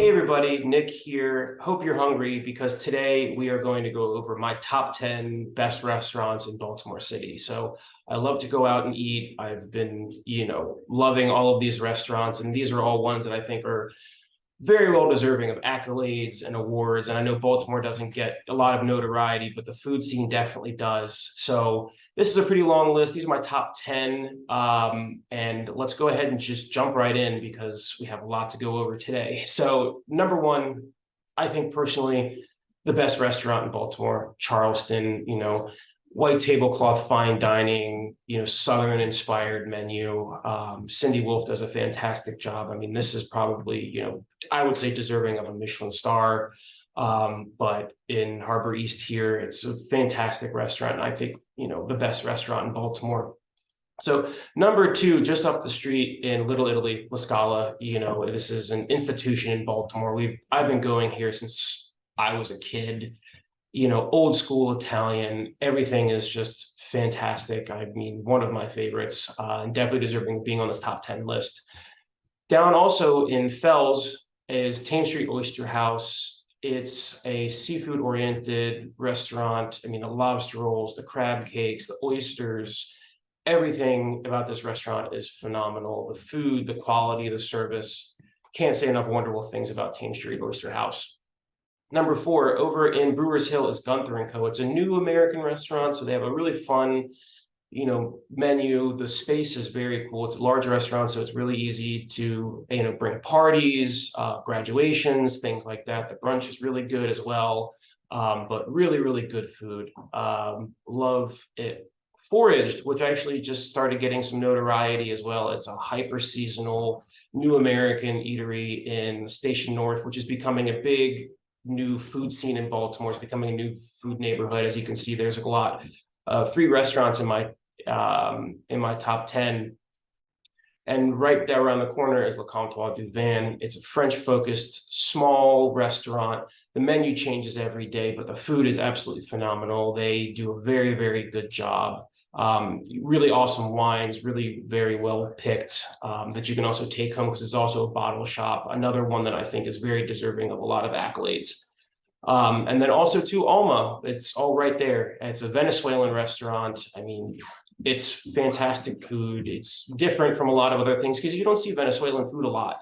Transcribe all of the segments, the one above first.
everybody, Nick here. Hope you're hungry because today we are going to go over my top 10 best restaurants in Baltimore City. So I love to go out and eat. I've been, loving all of these restaurants, and these are all ones that I think are very well deserving of accolades and awards. And I know Baltimore doesn't get a lot of notoriety, but the food scene definitely does. So this is a pretty long list. These are my top 10. And let's go ahead and just jump right in because we have a lot to go over today. So number one, I think personally, the best restaurant in Baltimore, Charleston, white tablecloth, fine dining, Southern inspired menu. Cindy Wolf does a fantastic job. I mean, this is probably, I would say deserving of a Michelin star. But in Harbor East here, it's a fantastic restaurant. And I think, the best restaurant in Baltimore. So number two, just up the street in Little Italy, Lascala, this is an institution in Baltimore. I've been going here since I was a kid. Old school Italian, everything is just fantastic. I mean, one of my favorites, and definitely deserving of being on this top 10 list. Down also in Fells is Thames Street Oyster House. It's a seafood oriented restaurant. I mean, the lobster rolls, the crab cakes, the oysters, everything about this restaurant is phenomenal. The food, the quality, the service. Can't say enough wonderful things about Thames Street Oyster House. Number four, over in Brewers Hill is Gunther Co. It's a new American restaurant, so they have a really fun, menu. The space is very cool. It's a large restaurant, so it's really easy to, bring parties, graduations, things like that. The brunch is really good as well, but really, really good food. Love it. Foraged, which actually just started getting some notoriety as well. It's a hyper seasonal new American eatery in Station North, which is becoming a big new food scene in Baltimore. It's becoming a new food neighborhood. As you can see, there's a lot of 3 restaurants in my top 10. And right there around the corner is the Comptoir du Vin. It's a French-focused small restaurant. The menu changes every day, but the food is absolutely phenomenal. They do a very, very good job. Really awesome wines, really very well picked, that you can also take home because it's also a bottle shop. Another one that I think is very deserving of a lot of accolades. And then also to Alma, it's all right there. It's a Venezuelan restaurant. I mean, it's fantastic food. It's different from a lot of other things because you don't see Venezuelan food a lot.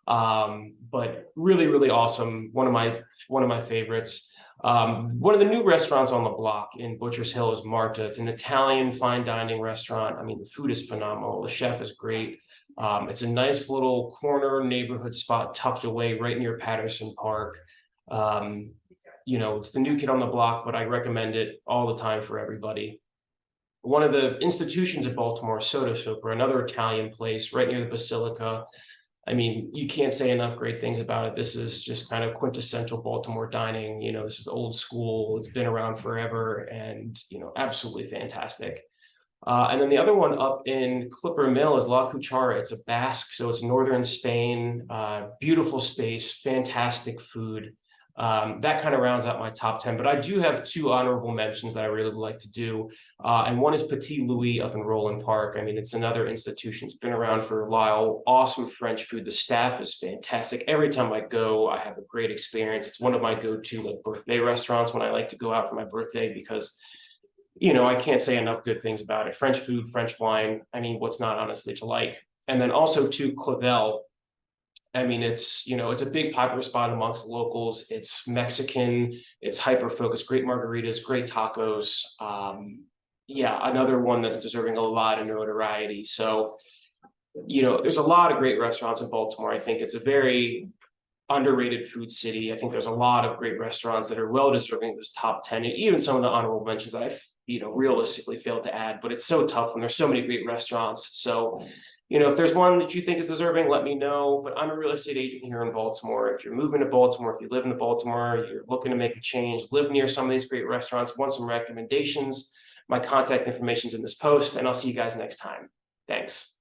But really, really awesome. One of my favorites. One of the new restaurants on the block in Butcher's Hill is Marta. It's an Italian fine dining restaurant. I mean, the food is phenomenal. The chef is great. It's a nice little corner neighborhood spot tucked away right near Patterson Park. It's the new kid on the block, but I recommend it all the time for everybody. One of the institutions of Baltimore, Sotta Sopra, another Italian place right near the Basilica. I mean, you can't say enough great things about it. This is just kind of quintessential Baltimore dining. This is old school. It's been around forever and, absolutely fantastic. And then the other one up in Clipper Mill is La Cuchara. It's a Basque, so it's northern Spain. Beautiful space, fantastic food. That kind of rounds out my top 10, but I do have 2 honorable mentions that I really like to do. And one is Petit Louis up in Roland Park. I mean, it's another institution. It's been around for a while. Awesome French food. The staff is fantastic. Every time I go, I have a great experience. It's one of my go-to birthday restaurants when I like to go out for my birthday because, I can't say enough good things about it. French food, French wine. I mean, what's not honestly to like? And then also to Clavel. I mean, it's a big popular spot amongst locals. It's Mexican, it's hyper-focused, great margaritas, great tacos. Another one that's deserving a lot of notoriety. So, there's a lot of great restaurants in Baltimore. I think it's a very underrated food city. I think there's a lot of great restaurants that are well deserving of this top 10, and even some of the honorable mentions that I've, realistically failed to add, but it's so tough when there's so many great restaurants. So, if there's one that you think is deserving, let me know. But I'm a real estate agent here in Baltimore. If you're moving to Baltimore, if you live in Baltimore, you're looking to make a change, live near some of these great restaurants, want some recommendations, my contact information is in this post, and I'll see you guys next time. Thanks.